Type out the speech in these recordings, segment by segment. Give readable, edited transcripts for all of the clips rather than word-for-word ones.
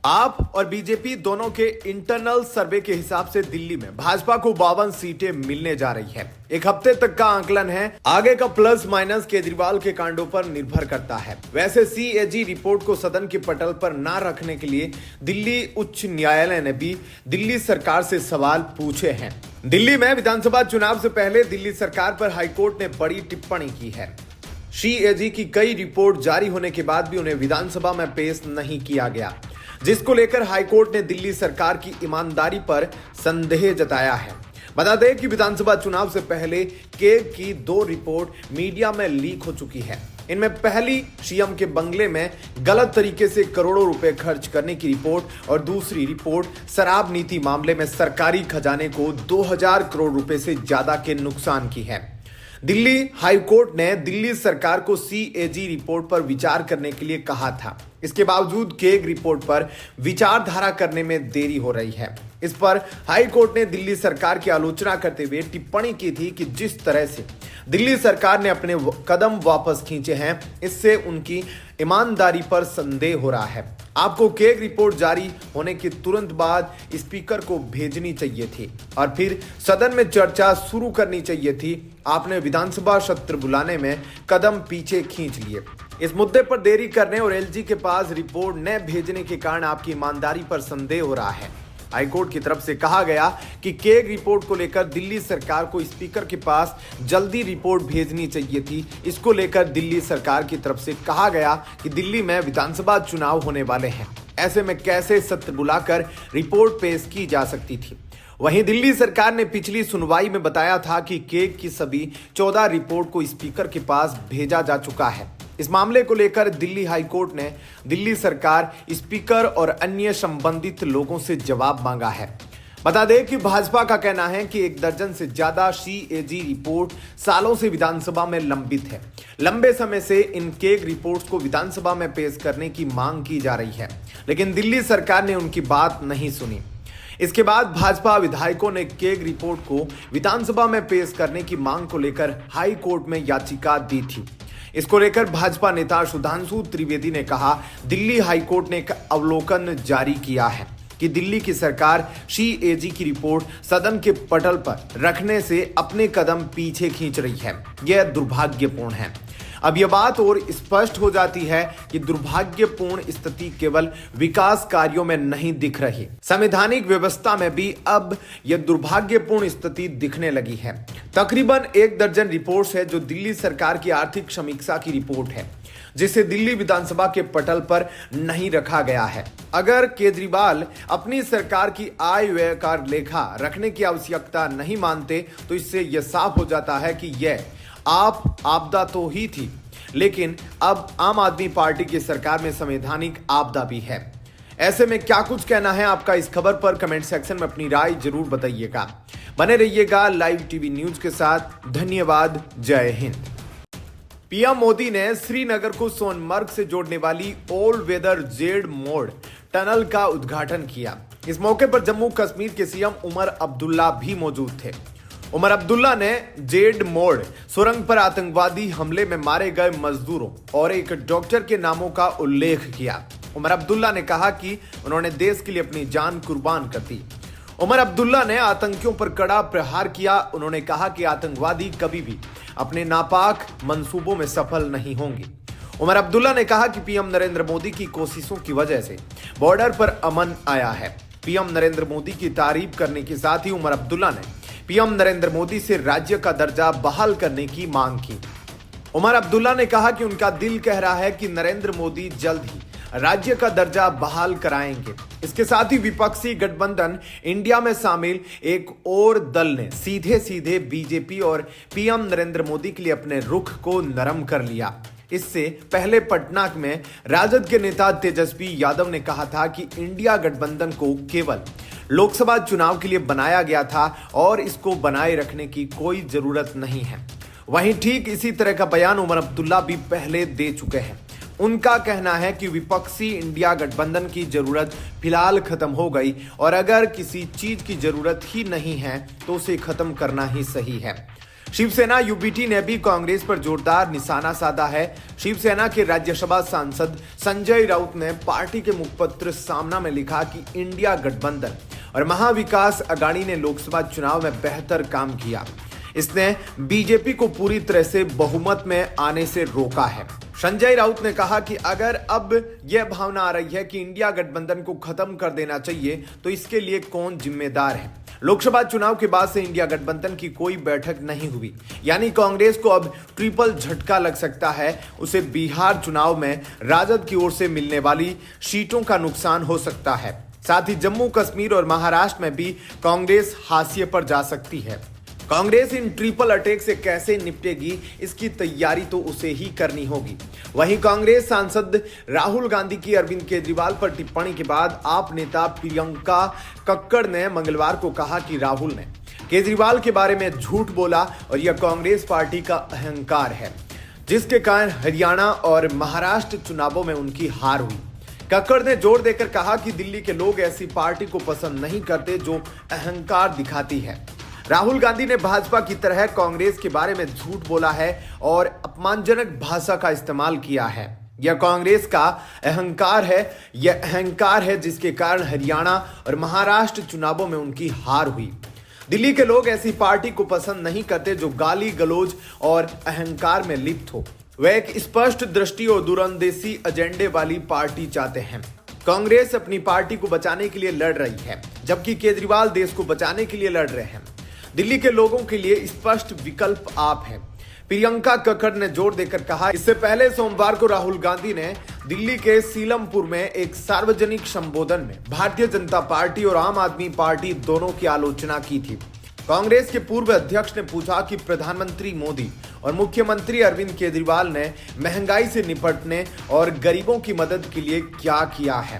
आप और बीजेपी दोनों के इंटरनल सर्वे के हिसाब से दिल्ली में भाजपा को 52 सीटें मिलने जा रही है। एक हफ्ते तक का आंकलन है, आगे का प्लस माइनस केजरीवाल के कांडों पर निर्भर करता है। वैसे सीएजी रिपोर्ट को सदन के पटल पर ना रखने के लिए दिल्ली उच्च न्यायालय ने भी दिल्ली सरकार से सवाल पूछे हैं। दिल्ली में विधानसभा चुनाव से पहले दिल्ली सरकार पर हाईकोर्ट ने बड़ी टिप्पणी की है। सीएजी की कई रिपोर्ट जारी होने के बाद भी उन्हें विधानसभा में पेश नहीं किया गया, जिसको लेकर हाईकोर्ट ने दिल्ली सरकार की ईमानदारी पर संदेह जताया है। बता दें कि विधानसभा चुनाव से पहले केग की 2 रिपोर्ट मीडिया में लीक हो चुकी है। इनमें पहली सीएम के बंगले में गलत तरीके से करोड़ों रुपए खर्च करने की रिपोर्ट और दूसरी रिपोर्ट शराब नीति मामले में सरकारी खजाने को 2000 करोड़ रुपए से ज्यादा के नुकसान की है। दिल्ली हाईकोर्ट ने दिल्ली सरकार को सीएजी रिपोर्ट पर विचार करने के लिए कहा था। इसके बावजूद केग रिपोर्ट पर विचारधारा करने में देरी हो रही है। इस पर हाईकोर्ट ने दिल्ली सरकार की आलोचना करते हुए टिप्पणी की थी कि जिस तरह से दिल्ली सरकार ने अपने कदम वापस खींचे हैं, इससे उनकी ईमानदारी पर संदेह हो रहा है। आपको केग रिपोर्ट जारी होने के तुरंत बाद स्पीकर को भेजनी चाहिए थी और फिर सदन में चर्चा शुरू करनी चाहिए थी। आपने विधानसभा सत्र बुलाने में कदम पीछे खींच लिए। इस मुद्दे पर देरी करने और एलजी के पास रिपोर्ट न भेजने के कारण आपकी ईमानदारी पर संदेह हो रहा है। हाईकोर्ट की तरफ से कहा गया कि केग रिपोर्ट को लेकर दिल्ली सरकार को स्पीकर के पास जल्दी रिपोर्ट भेजनी चाहिए थी। इसको लेकर दिल्ली सरकार की तरफ से कहा गया कि दिल्ली में विधानसभा चुनाव होने वाले हैं, ऐसे में कैसे सत्र बुलाकर रिपोर्ट पेश की जा सकती थी। वहीं दिल्ली सरकार ने पिछली सुनवाई में बताया था कि केग की सभी 14 रिपोर्ट को स्पीकर के पास भेजा जा चुका है। इस मामले को लेकर दिल्ली हाईकोर्ट ने दिल्ली सरकार, स्पीकर और अन्य संबंधित लोगों से जवाब मांगा है। बता दें कि भाजपा का कहना है कि 1 दर्जन से ज्यादा सीएजी रिपोर्ट सालों से विधानसभा में लंबित है। लंबे समय से इन केग रिपोर्ट्स को विधानसभा में पेश करने की मांग की जा रही है, लेकिन दिल्ली सरकार ने उनकी बात नहीं सुनी। इसके बाद भाजपा विधायकों ने केग रिपोर्ट को विधानसभा में पेश करने की मांग को लेकर हाई कोर्ट में याचिका दी थी। इसको लेकर भाजपा नेता सुधांशु त्रिवेदी ने कहा, दिल्ली हाईकोर्ट ने एक अवलोकन जारी किया है कि दिल्ली की सरकार सीएजी की रिपोर्ट सदन के पटल पर रखने से अपने कदम पीछे खींच रही है। यह दुर्भाग्यपूर्ण है। अब यह बात और स्पष्ट हो जाती है कि दुर्भाग्यपूर्ण स्थिति केवल विकास कार्यों में नहीं दिख रही, संवैधानिक व्यवस्था में भी अब यह दुर्भाग्यपूर्ण स्थिति दिखने लगी है। तकरीबन 1 दर्जन रिपोर्ट्स है जो दिल्ली सरकार की आर्थिक समीक्षा की रिपोर्ट है, जिसे दिल्ली विधानसभा के पटल पर नहीं रखा गया है। अगर केजरीवाल अपनी सरकार की आय व्यय का लेखा रखने की आवश्यकता नहीं मानते, तो इससे यह साफ हो जाता है कि यह आपदा तो ही थी, लेकिन अब आम आदमी पार्टी की सरकार में संवैधानिक आपदा भी है। ऐसे में क्या कुछ कहना है आपका इस खबर पर कमेंट सेक्शन में अपनी राय जरूर बताइएगा। बने रहिएगा लाइव टीवी न्यूज के साथ। धन्यवाद। जय हिंद। पीएम मोदी ने श्रीनगर को सोनमर्ग से जोड़ने वाली all weather Z Morh tunnel का उद्घाटन किया। इस मौके पर जम्मू कश्मीर के सीएम उमर अब्दुल्ला भी मौजूद थे। उमर अब्दुल्ला ने जेड मोड सुरंग पर आतंकवादी हमले में मारे गए मजदूरों और एक डॉक्टर के नामों का उल्लेख किया। उमर अब्दुल्ला ने कहा कि उन्होंने देश के लिए अपनी जान कुर्बान कर दी। उमर अब्दुल्ला ने आतंकियों पर कड़ा प्रहार किया। उन्होंने कहा कि आतंकवादी कभी भी अपने नापाक मंसूबों में सफल नहीं होंगे। उमर अब्दुल्ला ने कहा कि पीएम नरेंद्र मोदी की कोशिशों की वजह से बॉर्डर पर अमन आया है। पीएम नरेंद्र मोदी की तारीफ करने के साथ ही उमर अब्दुल्ला ने पीएम नरेंद्र मोदी से राज्य का दर्जा बहाल करने की मांग की। उमर अब्दुल्ला ने कहा कि उनका दिल कह रहा है कि नरेंद्र मोदी जल्द ही राज्य का दर्जा बहाल कराएंगे। इसके साथ ही विपक्षी गठबंधन इंडिया में शामिल एक और दल ने सीधे सीधे बीजेपी और पीएम नरेंद्र मोदी के लिए अपने रुख को नरम कर लिया। इससे पहले पटना में राजद के नेता तेजस्वी यादव ने कहा था कि इंडिया गठबंधन को केवल लोकसभा चुनाव के लिए बनाया गया था और इसको बनाए रखने की कोई जरूरत नहीं है। वहीं ठीक इसी तरह का बयान उमर अब्दुल्ला भी पहले दे चुके हैं। उनका कहना है कि विपक्षी इंडिया गठबंधन की जरूरत फिलहाल खत्म हो गई और अगर किसी चीज की जरूरत ही नहीं है तो उसे खत्म करना ही सही है। शिवसेना यूबीटी ने भी कांग्रेस पर जोरदार निशाना साधा है। शिवसेना के राज्यसभा सांसद संजय राउत ने पार्टी के मुखपत्र सामना में लिखा कि इंडिया गठबंधन और महाविकास अघाड़ी ने लोकसभा चुनाव में बेहतर काम किया। इसने बीजेपी को पूरी तरह से बहुमत में आने से रोका है। संजय राउत ने कहा कि अगर अब यह भावना आ रही है कि इंडिया गठबंधन को खत्म कर देना चाहिए तो इसके लिए कौन जिम्मेदार है। लोकसभा चुनाव के बाद से इंडिया गठबंधन की कोई बैठक नहीं हुई, यानी कांग्रेस को अब ट्रिपल झटका लग सकता है। उसे बिहार चुनाव में राजद की ओर से मिलने वाली सीटों का नुकसान हो सकता है। साथ ही जम्मू कश्मीर और महाराष्ट्र में भी कांग्रेस हाशिए पर जा सकती है। कांग्रेस इन ट्रिपल अटैक से कैसे निपटेगी, इसकी तैयारी तो उसे ही करनी होगी। वहीं कांग्रेस सांसद राहुल गांधी की अरविंद केजरीवाल पर टिप्पणी के बाद आप नेता प्रियंका कक्कड़ ने मंगलवार को कहा कि राहुल ने केजरीवाल के बारे में झूठ बोला और यह कांग्रेस पार्टी का अहंकार है, जिसके कारण हरियाणा और महाराष्ट्र चुनावों में उनकी हार हुई। कक्कड़ ने जोर देकर कहा कि दिल्ली के लोग ऐसी पार्टी को पसंद नहीं करते जो अहंकार दिखाती है। राहुल गांधी ने भाजपा की तरह कांग्रेस के बारे में झूठ बोला है और अपमानजनक भाषा का इस्तेमाल किया है। यह कांग्रेस का अहंकार है, यह अहंकार है जिसके कारण हरियाणा और महाराष्ट्र चुनावों में उनकी हार हुई। दिल्ली के लोग ऐसी पार्टी को पसंद नहीं करते जो गाली गलौज और अहंकार में लिप्त हो। वे एक स्पष्ट दृष्टि और दूरंदेशी एजेंडे वाली पार्टी चाहते हैं। कांग्रेस अपनी पार्टी को बचाने के लिए लड़ रही है, जबकि केजरीवाल देश को बचाने के लिए लड़ रहे हैं। दिल्ली के लोगों के लिए स्पष्ट विकल्प आप हैं, प्रियंका कक्कड़ ने जोर देकर कहा। इससे पहले सोमवार को राहुल गांधी ने दिल्ली के सीलमपुर में एक सार्वजनिक संबोधन में भारतीय जनता पार्टी और आम आदमी पार्टी दोनों की आलोचना की थी। कांग्रेस के पूर्व अध्यक्ष ने पूछा कि प्रधानमंत्री मोदी और मुख्यमंत्री अरविंद केजरीवाल ने महंगाई से निपटने और गरीबों की मदद के लिए क्या किया है।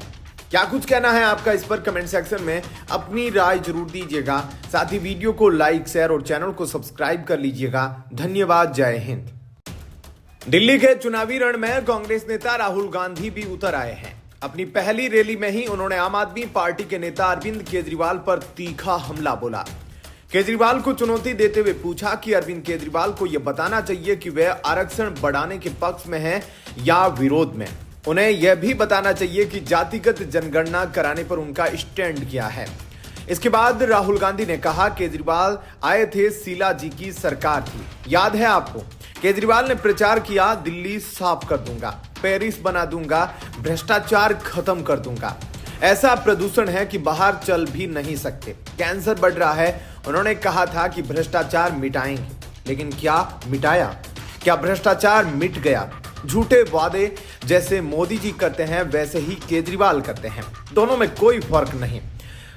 क्या कुछ कहना है आपका, इस पर कमेंट सेक्शन में अपनी राय जरूर दीजिएगा। साथ ही वीडियो को लाइक, शेयर और चैनल को सब्सक्राइब कर लीजिएगा। धन्यवाद। जय हिंद। दिल्ली के चुनावी रण में कांग्रेस नेता राहुल गांधी भी उतर आए हैं। अपनी पहली रैली में ही उन्होंने आम आदमी पार्टी के नेता अरविंद केजरीवाल पर तीखा हमला बोला। केजरीवाल को चुनौती देते हुए पूछा कि अरविंद केजरीवाल को यह बताना चाहिए कि वे आरक्षण बढ़ाने के पक्ष में हैं या विरोध में। उन्हें यह भी बताना चाहिए कि जातिगत जनगणना कराने पर उनका स्टैंड क्या है। इसके बाद राहुल गांधी ने कहा, केजरीवाल आए थे, शीला जी की सरकार थी, याद है आपको। केजरीवाल ने प्रचार किया, दिल्ली साफ कर दूंगा, पेरिस बना दूंगा, भ्रष्टाचार खत्म कर दूंगा। ऐसा प्रदूषण है कि बाहर चल भी नहीं सकते, कैंसर बढ़ रहा है। उन्होंने कहा था कि भ्रष्टाचार मिटाएंगे, लेकिन क्या मिटाया? क्या भ्रष्टाचार मिट गया? झूठे वादे जैसे मोदी जी करते हैं वैसे ही केजरीवाल करते हैं, दोनों में कोई फर्क नहीं।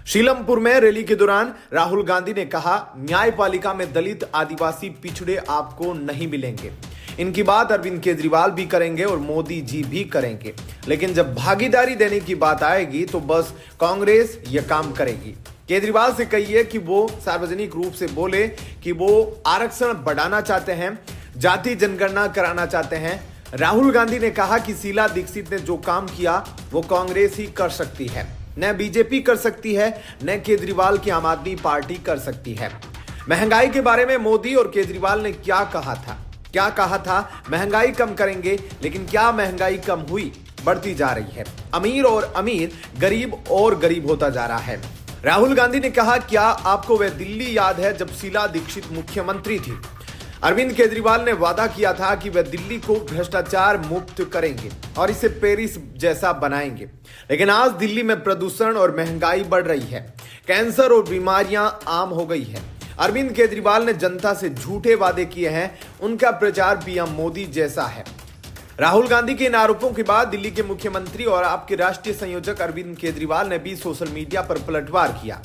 शीलमपुर में रैली के दौरान राहुल गांधी ने कहा, न्यायपालिका में दलित, आदिवासी, पिछड़े आपको नहीं मिलेंगे। इनकी बात अरविंद केजरीवाल भी करेंगे और मोदी जी भी करेंगे, लेकिन जब भागीदारी देने की बात आएगी तो बस कांग्रेस यह काम करेगी। केजरीवाल से कहिए कि वो सार्वजनिक रूप से बोले कि वो आरक्षण बढ़ाना चाहते हैं, जाति जनगणना कराना चाहते हैं। राहुल गांधी ने कहा कि शीला दीक्षित ने जो काम किया वो कांग्रेस ही कर सकती है, न बीजेपी कर सकती है, न केजरीवाल की आम आदमी पार्टी कर सकती है। महंगाई के बारे में मोदी और केजरीवाल ने क्या कहा था? महंगाई कम करेंगे, लेकिन क्या महंगाई कम हुई? बढ़ती जा रही है। अमीर और अमीर, गरीब और गरीब होता जा रहा है। राहुल गांधी ने कहा, क्या आपको वह दिल्ली याद है जब शीला दीक्षित मुख्यमंत्री थी? अरविंद केजरीवाल ने वादा किया था कि वह दिल्ली को भ्रष्टाचार मुक्त करेंगे और इसे पेरिस जैसा बनाएंगे, लेकिन आज दिल्ली में प्रदूषण और महंगाई बढ़ रही है, कैंसर और बीमारियां आम हो गई है। अरविंद केजरीवाल ने जनता से झूठे वादे किए हैं, उनका प्रचार पीएम मोदी जैसा है। राहुल गांधी के इन आरोपों के बाद दिल्ली के मुख्यमंत्री और आपके राष्ट्रीय संयोजक अरविंद केजरीवाल ने भी सोशल मीडिया पर पलटवार किया।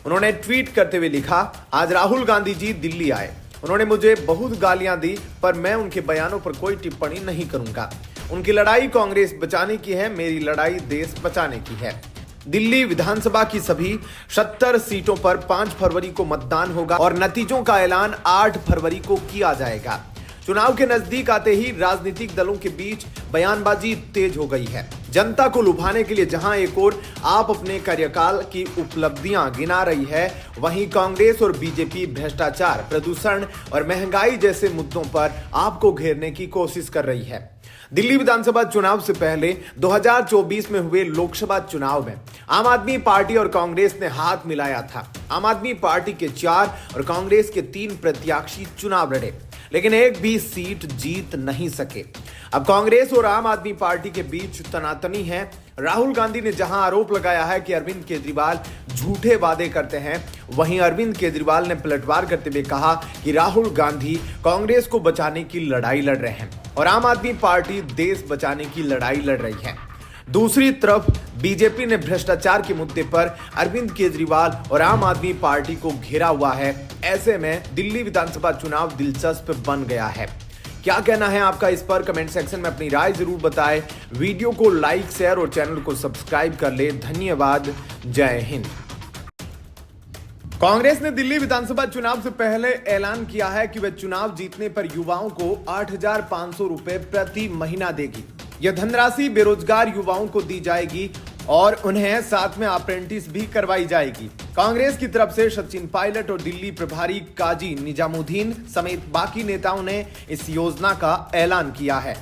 उन्होंने ट्वीट करते हुए लिखा, आज राहुल गांधी जी दिल्ली आए, उन्होंने मुझे बहुत गालियां दी, पर मैं उनके बयानों पर कोई टिप्पणी नहीं करूंगा। उनकी लड़ाई कांग्रेस बचाने की है, मेरी लड़ाई देश बचाने की है। दिल्ली विधानसभा की सभी 70 सीटों पर 5 फरवरी को मतदान होगा और नतीजों का ऐलान 8 फरवरी को किया जाएगा। चुनाव के नजदीक आते ही राजनीतिक दलों के बीच बयानबाजी तेज हो गई है। जनता को लुभाने के लिए जहां एक ओर आप अपने कार्यकाल की उपलब्धियां गिना रही है, वहीं कांग्रेस और बीजेपी भ्रष्टाचार, प्रदूषण और महंगाई जैसे मुद्दों पर आपको घेरने की कोशिश कर रही है। दिल्ली विधानसभा चुनाव से पहले 2024 में हुए लोकसभा चुनाव में आम आदमी पार्टी और कांग्रेस ने हाथ मिलाया था। आम आदमी पार्टी के 4 और कांग्रेस के 3 प्रत्याशी चुनाव लड़े, लेकिन एक भी सीट जीत नहीं सके। अब कांग्रेस और आम आदमी पार्टी के बीच तनातनी है। राहुल गांधी ने जहां आरोप लगाया है कि अरविंद केजरीवाल झूठे वादे करते हैं, वहीं अरविंद केजरीवाल ने पलटवार करते हुए कहा कि राहुल गांधी कांग्रेस को बचाने की लड़ाई लड़ रहे हैं और आम आदमी पार्टी देश बचाने की लड़ाई लड़ रही है। दूसरी तरफ बीजेपी ने भ्रष्टाचार के मुद्दे पर अरविंद केजरीवाल और आम आदमी पार्टी को घेरा हुआ है। ऐसे में दिल्ली विधानसभा चुनाव दिलचस्प बन गया है। क्या कहना है आपका इस पर? कमेंट सेक्शन में अपनी राय जरूर बताएं। वीडियो को लाइक, शेयर और चैनल को सब्सक्राइब कर ले। धन्यवाद। जय हिंद। कांग्रेस ने दिल्ली विधानसभा चुनाव से पहले ऐलान किया है कि वह चुनाव जीतने पर युवाओं को 8,500 रुपए प्रति महीना देगी। यह धनराशि बेरोजगार युवाओं को दी जाएगी और उन्हें साथ में अप्रेंटिस भी करवाई जाएगी। कांग्रेस की तरफ से सचिन पायलट और दिल्ली प्रभारी काजी निजामुद्दीन समेत बाकी नेताओं ने इस योजना का ऐलान किया है।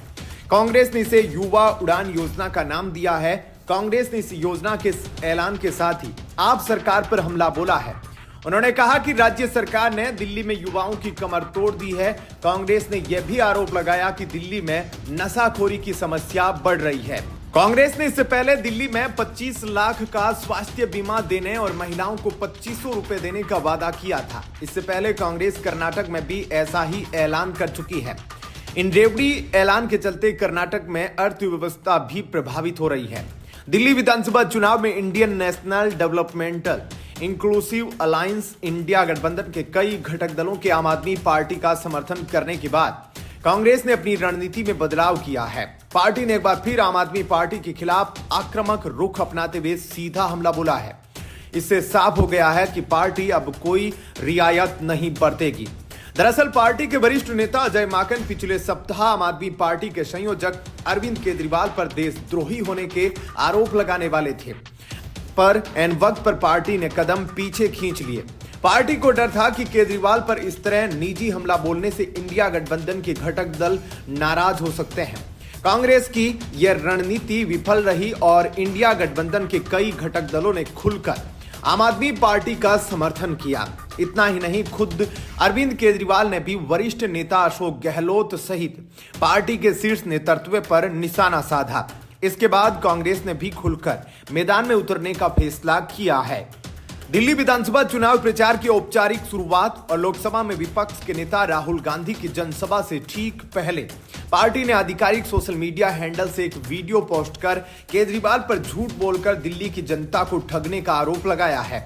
कांग्रेस ने इसे युवा उड़ान योजना का नाम दिया है। कांग्रेस ने इस योजना के ऐलान के साथ ही आप सरकार पर हमला बोला है। उन्होंने कहा कि राज्य सरकार ने दिल्ली में युवाओं की कमर तोड़ दी है। कांग्रेस ने यह भी आरोप लगाया कि दिल्ली में नशाखोरी की समस्या बढ़ रही है। कांग्रेस ने इससे पहले दिल्ली में 25 लाख का स्वास्थ्य बीमा देने और महिलाओं को 2500 रुपए देने का वादा किया था। इससे पहले कांग्रेस कर्नाटक में भी ऐसा ही ऐलान कर चुकी है। इन रेवड़ी ऐलान के चलते कर्नाटक में अर्थव्यवस्था भी प्रभावित हो रही है। दिल्ली विधानसभा चुनाव में Indian national developmental inclusive alliance India गठबंधन के कई घटक दलों के आम आदमी पार्टी का समर्थन करने के बाद कांग्रेस ने अपनी रणनीति में बदलाव किया है। पार्टी ने एक बार फिर आम आदमी पार्टी के खिलाफ आक्रामक रुख अपनाते हुए सीधा हमला बोला है। इससे साफ हो गया है कि पार्टी अब कोई रियायत नहीं बरतेगी। दरअसल पार्टी के वरिष्ठ नेता अजय माकन पिछले सप्ताह आम आदमी पार्टी के संयोजक अरविंद केजरीवाल पर देशद्रोही होने के आरोप लगाने वाले थे, पर एन वक्त पर पार्टी ने कदम पीछे खींच लिए। पार्टी को डर था कि केजरीवाल पर इस तरह निजी हमला बोलने से इंडिया गठबंधन के घटक दल नाराज हो सकते हैं। कांग्रेस की यह रणनीति विफल रही और इंडिया गठबंधन के कई घटक दलों ने खुलकर आम आदमी पार्टी का समर्थन किया। इतना ही नहीं, खुद अरविंद केजरीवाल ने भी वरिष्ठ नेता अशोक गहलोत सहित पार्टी के शीर्ष नेतृत्व पर निशाना साधा। इसके बाद कांग्रेस ने भी खुलकर मैदान में उतरने का फैसला किया है। दिल्ली विधानसभा चुनाव प्रचार की औपचारिक शुरुआत और लोकसभा में विपक्ष के नेता राहुल गांधी की जनसभा से ठीक पहले पार्टी ने आधिकारिक सोशल मीडिया हैंडल से एक वीडियो पोस्ट कर केजरीवाल पर झूठ बोलकर दिल्ली की जनता को ठगने का आरोप लगाया है।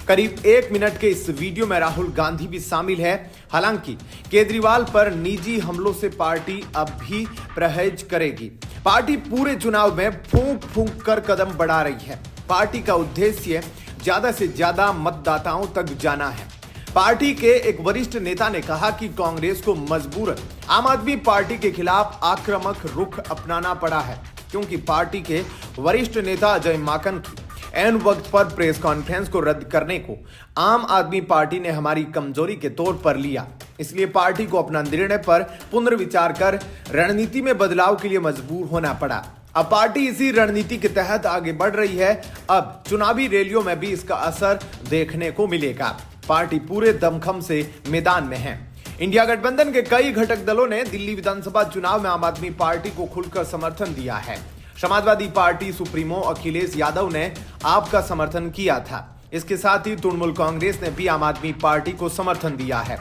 करीब 1 मिनट के इस वीडियो में राहुल गांधी भी शामिल है। हालांकि केजरीवाल पर निजी हमलों से पार्टी अब भी परहेज करेगी। पार्टी पूरे चुनाव में फूंक फूंक कर कदम बढ़ा रही है। पार्टी का उद्देश्य ज्यादा से ज्यादा मतदाताओं तक जाना है। पार्टी के एक वरिष्ठ नेता ने कहा कि कांग्रेस को मजबूरन आम आदमी पार्टी के खिलाफ आक्रामक रुख अपनाना पड़ा है, क्योंकि पार्टी के वरिष्ठ नेता अजय माकन की एन वक्त पर प्रेस कॉन्फ्रेंस को रद्द करने को आम आदमी पार्टी ने हमारी कमजोरी के तौर पर लिया। इसलिए पार्टी को अपना निर्णय पर पुनर्विचार कर रणनीति में बदलाव के लिए मजबूर होना पड़ा। अब पार्टी इसी रणनीति के तहत आगे बढ़ रही है। अब चुनावी रैलियों में भी इसका असर देखने को मिलेगा। पार्टी पूरे दमखम से मैदान में है। इंडिया गठबंधन के कई घटक दलों ने दिल्ली विधानसभा चुनाव में आम आदमी पार्टी को खुलकर समर्थन दिया है। समाजवादी पार्टी सुप्रीमो अखिलेश यादव ने आपका समर्थन किया था। इसके साथ ही तृणमूल कांग्रेस ने भी आम आदमी पार्टी को समर्थन दिया है।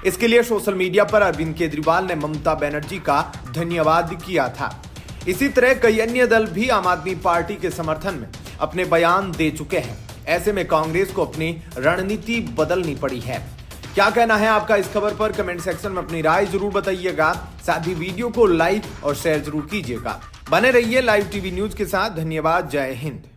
इसके लिए सोशल मीडिया पर अरविंद केजरीवाल ने ममता बनर्जी का धन्यवाद किया था। इसी तरह कई अन्य दल भी आम आदमी पार्टी के समर्थन में अपने बयान दे चुके हैं। ऐसे में कांग्रेस को अपनी रणनीति बदलनी पड़ी है। क्या कहना है आपका इस खबर पर? कमेंट सेक्शन में अपनी राय जरूर बताइएगा। साथ ही वीडियो को लाइक और शेयर जरूर कीजिएगा। बने रहिए लाइव टीवी न्यूज के साथ। धन्यवाद। जय हिंद।